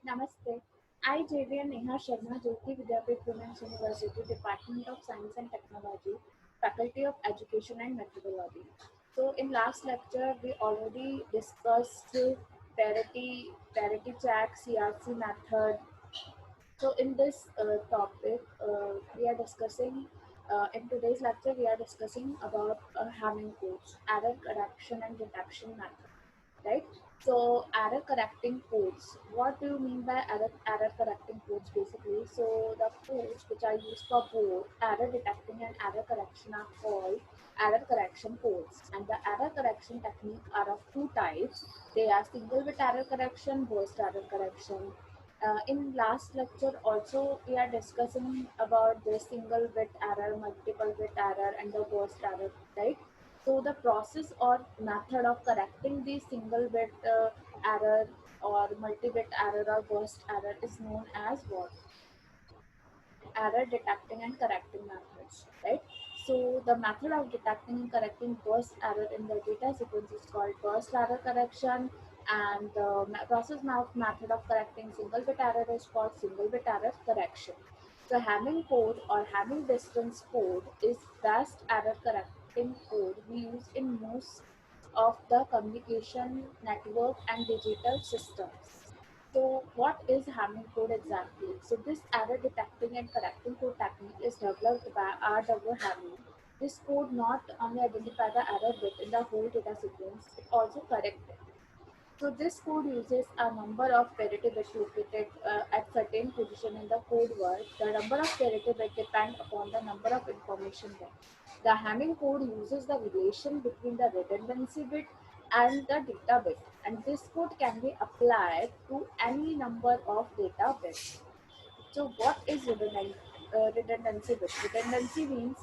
Namaste. I, JVN Neha Sharma, Jyoti Vidyapeeth Women's University, Department of Science and Technology, Faculty of Education and Methodology. So, in last lecture, we already discussed parity check, CRC method. So, in this topic, we are discussing. In today's lecture, we are discussing about Hamming codes, error correction and detection method, right? So error correcting codes. What do you mean by error correcting codes basically? So the codes which are used for both error detecting and error correction are called error correction codes. And the error correction technique are of two types. They are single bit error correction, burst error correction. In last lecture also we are discussing about the single bit error, multiple bit error and the burst error, right? So the process or method of correcting the single bit error or multi-bit error or burst error is known as what? Error detecting and correcting methods, right? So the method of detecting and correcting burst error in the data sequence is called burst error correction, and the method of correcting single bit error is called single bit error correction. So Hamming code or Hamming distance code is best error correcting code we use in most of the communication network and digital systems. So, what is Hamming code exactly? So, this error detecting and correcting code technique is developed by R.W. Hamming. This code not only identify the error bit in the whole data sequence, it also corrects it. So this code uses a number of parity bits located at certain position in the code word. The number of parity bits depend upon the number of information bit. The Hamming code uses the relation between the redundancy bit and the data bit, and this code can be applied to any number of data bits. So what is redundancy bit? Redundancy means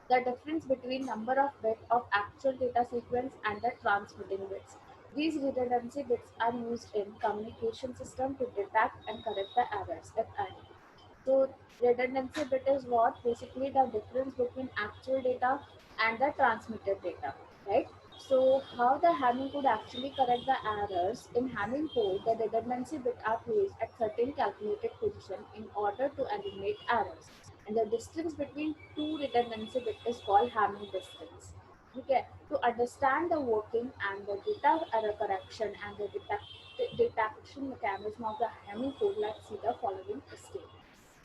the difference between number of bits of actual data sequence and the transmitting bits. These redundancy bits are used in communication system to detect and correct the errors if any. So redundancy bit is what? Basically the difference between actual data and the transmitted data, right? So how the Hamming code actually correct the errors? In Hamming code, the redundancy bit are placed at certain calculated position in order to eliminate errors. And the distance between two redundancy bit is called Hamming distance. Okay, to understand the working and the data error correction and the detection mechanism of the Hamming code, let's see the following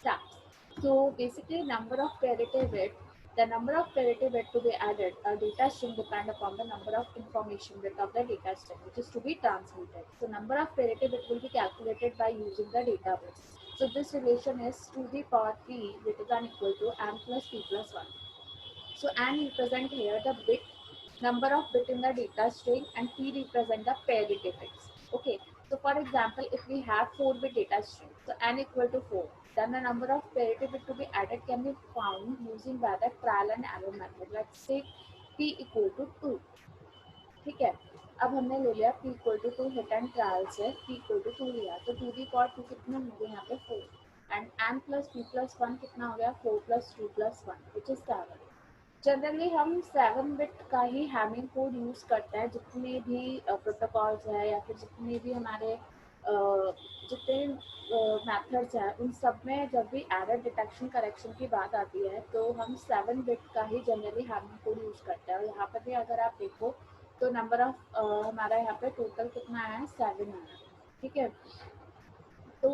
steps. So basically, number of parity bit. The number of parity bit to be added, a data string depend upon the number of information bit of the data string, which is to be transmitted. So number of parity bit will be calculated by using the data bits. So this relation is to the power p greater than equal to n plus p plus 1. So n represent here the bit number of bit in the data string and p represent the parity bits. Okay. So for example, if we have 4-bit data string, so n equal to 4, then the number of parity bit to be added can be found using by the trial and error method. Let's say p equal to 2. ठीक है, अब हमने ले लिया p equal to 2 hit and trial से p equal to 2 लिया, तो 2 the power 2 कितने होंगे यहाँ पे 4 and n plus p plus 1 कितना हो गया 4 plus 2 plus 1 which is 7. Generally हम 7 बिट का ही हैमिंग कोड यूज़ करते हैं जितने भी प्रोटोकॉल्स है या फिर जितने भी हमारे जितने मेथड्स हैं उन सब में जब भी एरर डिटेक्शन करेक्शन की बात आती है तो हम 7 बिट का ही जनरली हैमिंग कोड यूज़ करते हैं. और यहाँ पर भी अगर आप देखो तो नंबर ऑफ हमारा यहाँ पे टोटल कितना आया है 7 आया. ठीक है. तो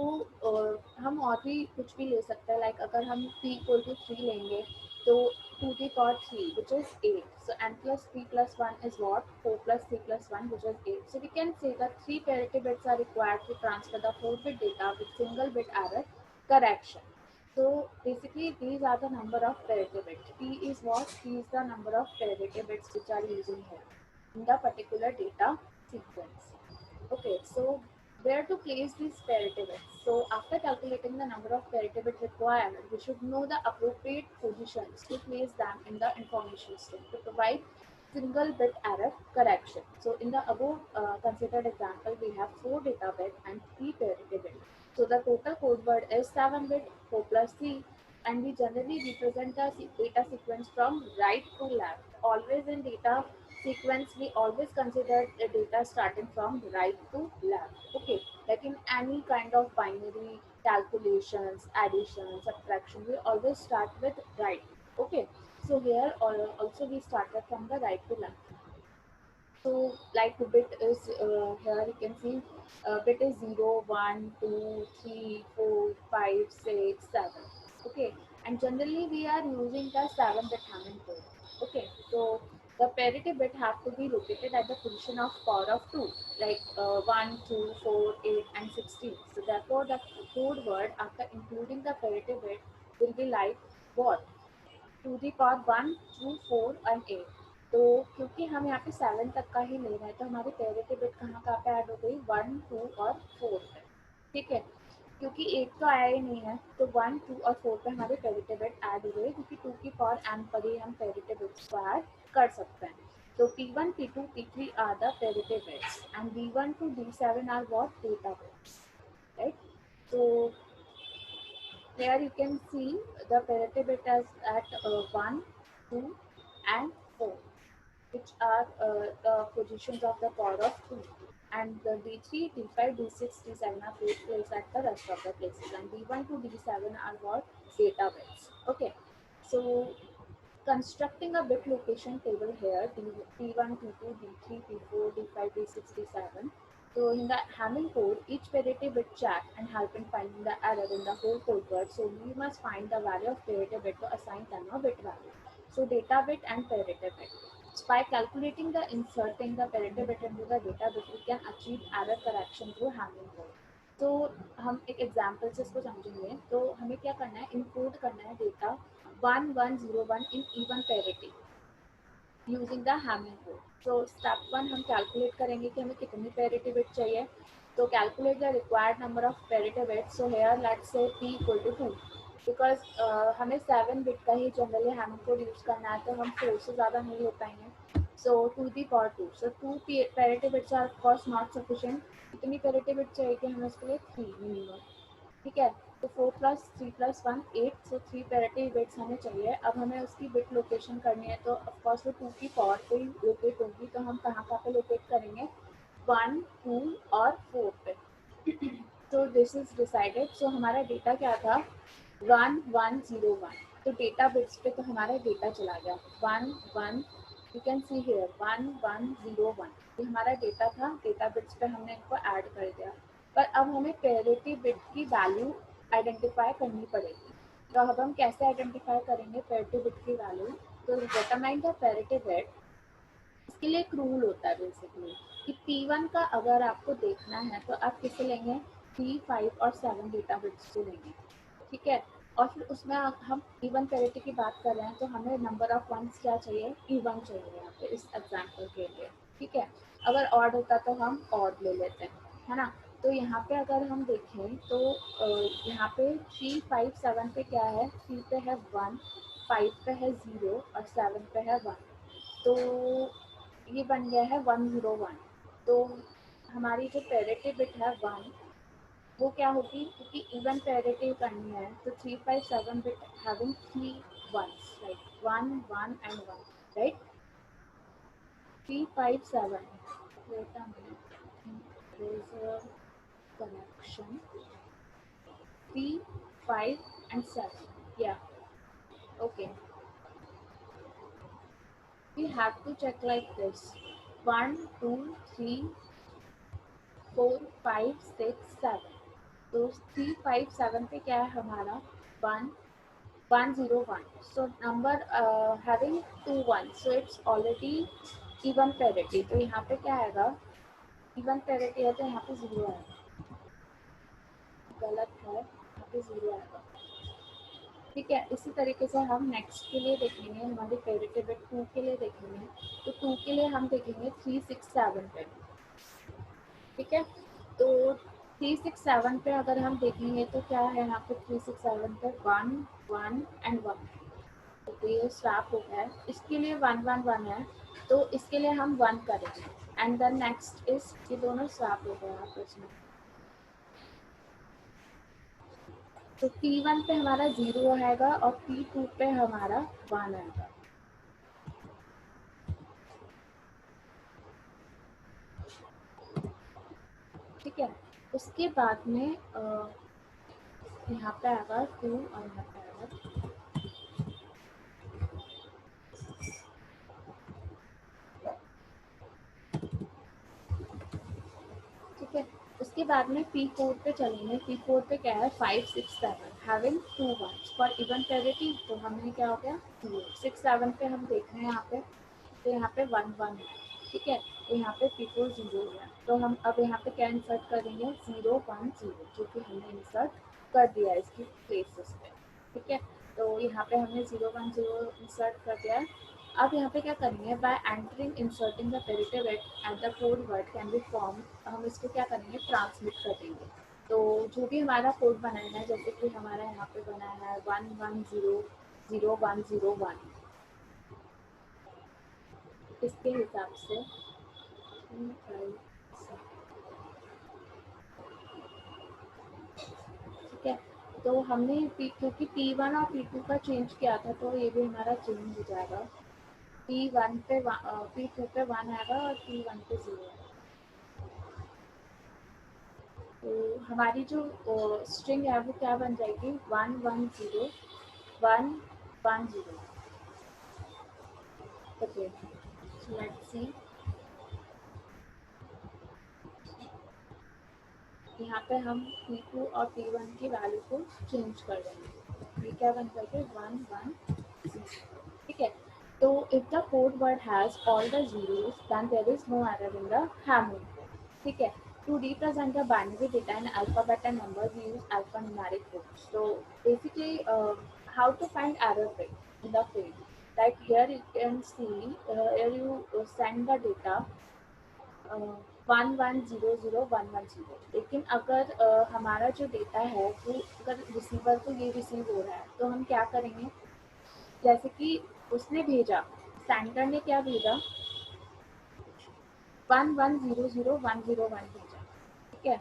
हम और भी कुछ भी ले सकते हैं. लाइक अगर हम p इक्वल टू 3 लेंगे तो 2 की power 3 which is 8. So n plus p plus 1 is what? 4 plus 3 plus 1 which is 8. So we can say that 3 parity bits are required to transfer the 4-bit data with single bit error correction. So basically these are the number of parity bits. P is what? P is the number of parity bits which are using here in the particular data sequence. Okay, so where to place these parity bits? So after calculating the number of parity bits required, we should know the appropriate positions to place them in the information stream to provide single bit error correction. So in the above considered example, we have 4 data bit and 3 parity bit. So the total code word is 7 bit, 4 plus 3, and we generally represent the data sequence from right to left. Always in data sequence we always consider the data starting from right to left. Okay, like in any kind of binary calculations, addition, subtraction, we always start with right. Okay, so here also we started from the right to left. So like the bit is here you can see bit is 0, 1, 2, 3, 4, 5, 6, 7. Okay, and generally we are using the 7-bit Hamming code. Okay, so the parity bit have to be located at the position of power of 2, like 1, 2, 4, 8, and 16. So therefore the code word after including the parity bit will be like what? To the power 1 2 4 और 8। तो क्योंकि हम यहाँ पे 7 तक का ही ले रहे हैं तो हमारी पेरिटी बिट कहाँ पे ऐड हो गई 1 2 और 4 पे। ठीक है, क्योंकि 8 तो आया ही नहीं है तो 1 2 और 4 पे हमारी पेरिटी बिट ऐड हो गई, क्योंकि 2 की पावर m पर ही हम पेरिटी बिट्स को ऐड कर सकते हैं। तो P1 P2 P3 are the parity bits and D1 to D7 are what data bits, right? तो here you can see the parity bit as at 1, 2, and 4, which are the positions of the power of 2. And the D3, D5, D6, D7 are placed at the rest of the places. And D1 to D7 are what? Data bits. Okay. So constructing a bit location table here, P1, P2, D3, P4, D5, D6, D7. So in the Hamming code, each parity bit check and help in finding the error in the whole code word. So we must find the value of parity bit to assign them a bit value. So data bit and parity bit. So by calculating the inserting the parity bit into the data bit, we can achieve error correction through Hamming code. तो हम एक example से इसको समझेंगे। तो हमें क्या करना है, इनकोड करना है data 1101 in even parity using the Hamming code. So step 1 हम कैलकुलेट करेंगे कि हमें कितनी parity bit चाहिए। तो calculate the required number of parity bits. So here let's say p equal to 2 because हमें 7 bit का ही जनरली Hamming code यूज करना है, तो हम 4 से ज़्यादा नहीं ले पाएंगे। So 2 the power 2. So 2 parity bits are of course not sufficient. कितनी parity bit चाहिए कि हमें उसके लिए 3 मिनिमम। ठीक है, तो 4 + 3 + 1 8, सो 3 पैरिटी बिट्स हमें चाहिए। अब हमें उसकी बिट लोकेशन करनी है, तो ऑफकोर्स वो 2 की पावर पे ही लोकेट होगी। तो हम कहाँ पे लोकेट करेंगे 1 2 और 4 पे। तो दिस इज डिसाइडेड। सो हमारा डेटा क्या था 1101। तो डेटा बिट्स पे तो हमारा डेटा चला गया 1 1। यू कैन सी हियर 1101, ये हमारा डेटा था। डेटा बिट्स पे हमने इनको ऐड कर दिया, पर अब हमें पैरिटी बिट की वैल्यू आइडेंटिफाई करनी पड़ेगी। तो अब हम कैसे आइडेंटिफाई करेंगे पैरिटी बिट की वैल्यू? तो डिटरमाइन द पैरिटी बिट, इसके लिए एक रूल होता है बेसिकली कि P1 का अगर आपको देखना है तो आप किसे लेंगे 3 5 और 7 डेटा बिट्स को लेंगे। ठीक है, और फिर उसमें हम इवन पैरिटी की बात कर रहे हैं तो हमें नंबर ऑफ वंस क्या चाहिए, इवन चाहिए यहाँ पे इस एग्जाम्पल के लिए। ठीक है, अगर ऑड होता तो हम ऑड ले लेते हैं, है ना। तो यहाँ पे अगर हम देखें तो यहाँ पे 3 5 7 पे क्या है, 3 पे है 1, 5 पे है 0 और 7 पे है 1। तो ये बन गया है 101। तो हमारी जो पैरिटी बिट है 1 वो क्या होगी, क्योंकि इवन पैरिटी करनी है तो 3 5 7 bit having 3 ones, right 1 1 and 1, right 3 5 7। wait a minute, there is a connection 3 5 and 7, yeah, okay, we have to check like this 1 2 3 4 5 6 7। तो 3 5 7 पे क्या है हमारा 1 101। So number having 2 1, so it's already even parity। तो यहाँ पे क्या आएगा, even parity है तो यहाँ पे 0 आएगा, गलत है यहाँ पे 0 आएगा। ठीक है, इसी तरीके से हम नेक्स्ट के लिए देखेंगे, हमारी पैरिटी बिट 2 के लिए देखेंगे। तो 2 के लिए हम देखेंगे 3 6 7 पे। ठीक है, तो 3 6 7 पे अगर हम देखेंगे तो क्या है यहाँ पे 3 6 7 पे 1 1 and 1। तो ये स्वैप हो गया है, इसके लिए 1 1 1 है तो इसके लिए हम 1 करेंगे एंड देन नेक्स्ट इज ये दोनों स्वैप हो गया आपस में। तो P1 पे हमारा 0 आएगा और P2 पे हमारा 1 आएगा। ठीक है। उसके बाद में यहाँ पे आएगा 2 और यहाँ पे आएगा, ठीक है। उसके बाद में P4 पे चलेंगे। P4 पे क्या है, 5 6 7 हैविंग 2 1 फॉर इवन पेरिटी। तो हमने क्या हो गया 2 6 7 पे हम देख रहे हैं यहाँ पे, तो यहाँ पे 1 1 है, ठीक है। तो यहाँ पे P4 0 है, तो हम अब यहाँ पे क्या इंसर्ट करेंगे 0 1 0, जो कि हमने इंसर्ट कर दिया है इसकी प्लेसेस पे, ठीक है। तो यहाँ पे हमने 0 1 0 इंसर्ट कर दिया है। अब यहाँ पे क्या करेंगे, by entering inserting the parity at the code word can be form, हम इसको क्या करेंगे ट्रांसमिट कर देंगे। तो जो भी हमारा कोड बनाना है, जैसे कि हमारा यहाँ पे बना है 1 1 0 0 1 0 1, इसके हिसाब से ठीक है। तो हमने क्योंकि P1 और P2 का चेंज किया था, तो ये भी हमारा चेंज हो जाएगा। P1 पे P2 पे 1 आएगा और P1 पे 0 है। तो हमारी जो स्ट्रिंग है वो क्या बन जाएगी 1 1 0 1 1 0। Okay, let's see. यहाँ पे हम P2 और P1 की वैल्यू को चेंज कर देंगे। ये क्या बन जाएगा 1 1 0, ठीक है। तो if the code word has all the zeros then there is no error in the Hamming code, ठीक है। To represent the binary data in alphabet and number we use alphanumeric code. So basically how to find error rate in the field, like here you can see here you send the data 110011 लेकिन अगर हमारा जो data है वो अगर receiver को ये receive हो रहा है, तो हम क्या करेंगे, जैसे कि उसने भेजा, सेंडर ने क्या भेजा 110011 भेजा, ठीक है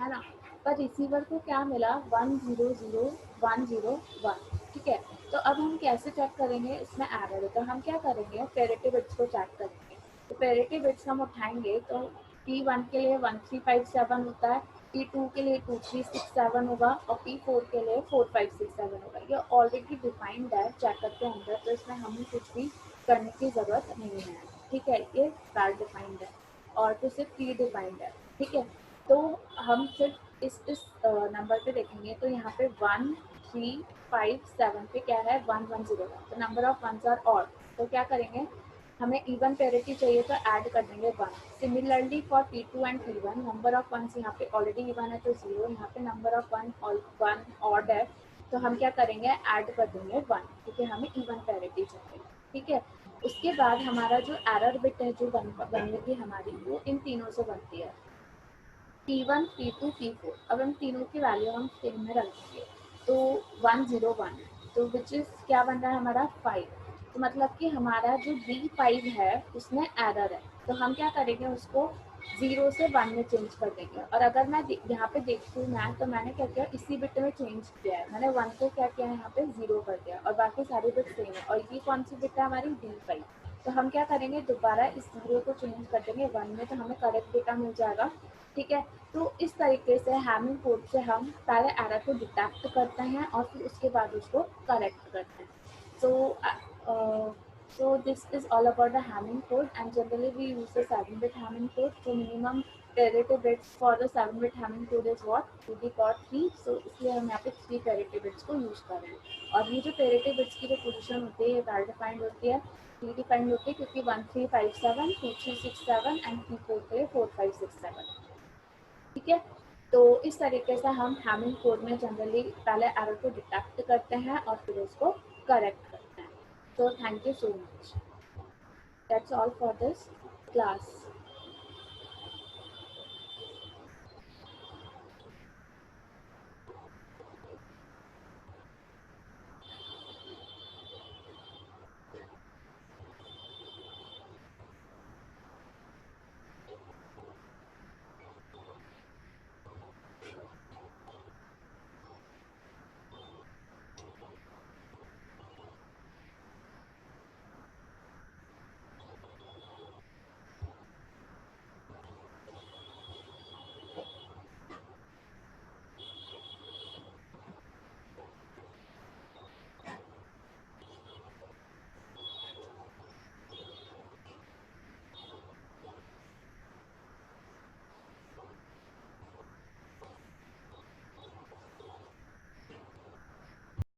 ना। पर रिसीवर को क्या मिला 100101, ठीक है। तो अब हम कैसे चेक करेंगे इसमें एरर है, तो हम क्या करेंगे पेरिटी बिट्स को चेक करेंगे। तो पेरिटी बिट्स हम उठाएंगे तो P1 के लिए 1357 होता है, P2 के लिए 2367 होगा और P4 के लिए 4567 होगा। ये ऑलरेडी डिफाइंड है चेकर के अंदर, तो इसमें हमें कुछ भी करने की ज़रूरत नहीं है, ठीक है। ये वेल डिफाइंड है और तो सिर्फ प्री डिफाइंड है, ठीक है। तो हम सिर्फ इस नंबर पे देखेंगे, तो यहाँ पे 1 3 5 7 पे क्या है 1 1 0 है, तो number of ones are odd. तो क्या करेंगे, हमें इवन पेरिटी चाहिए तो ऐड कर देंगे 1। Similarly for P2 and P1 number of ones यहाँ पे ऑलरेडी इवन है तो 0, यहाँ पे नंबर ऑफ वन ऑड है, तो हम क्या करेंगे ऐड कर देंगे 1, क्योंकि हमें इवन पेरिटी चाहिए, ठीक है। उसके बाद हमारा जो एरर बिट है जो बनेगी हमारी, वो इन तीनों से बनती है P1 P2 P4। अब हम तीनों की वैल्यू हम स्ट्रिंग में रखेंगे, तो 101, तो विच इज क्या बन रहा है हमारा 5। तो मतलब कि हमारा जो B5 है उसमें एरर है, तो हम क्या करेंगे उसको 0 से 1 में चेंज कर देंगे। और अगर मैं यहाँ पे देखती हूँ मैं, तो मैंने क्या किया इसी बिट में चेंज किया है, मैंने 1 को क्या किया है यहाँ पे 0 कर दिया और बाकी सारी बिट सेम है। और ये कौन सी बिट है हमारी B5, तो हम क्या करेंगे दोबारा इस 0 को चेंज कर देंगे 1 में, तो हमें करेक्ट डेटा मिल जाएगा, ठीक है। तो इस तरीके से हैमिंग कोड से हम पहले एरर को डिटेक्ट करते हैं और फिर उसके बाद उसको करेक्ट करते हैं। So this is all about the Hamming code, and generally we use the 7-bit Hamming code. So minimum parity bits for the 7-bit Hamming code is what 2 3, so इसलिए हम यहाँ पे 3 parity bits को use कर रहे हैं। और ये जो parity bits की जो पोजीशन होती है ये वेल डिफाइंड होती है, डिफाइंड होती है, क्योंकि 1357 2367 एंड P4 के लिए 4567, ठीक है। तो इस तरीके से हम हैमिंग कोड में जनरली पहले एरर को डिटेक्ट करते हैं और फिर उसको करेक्ट करते हैं। So thank you so much. That's all for this class.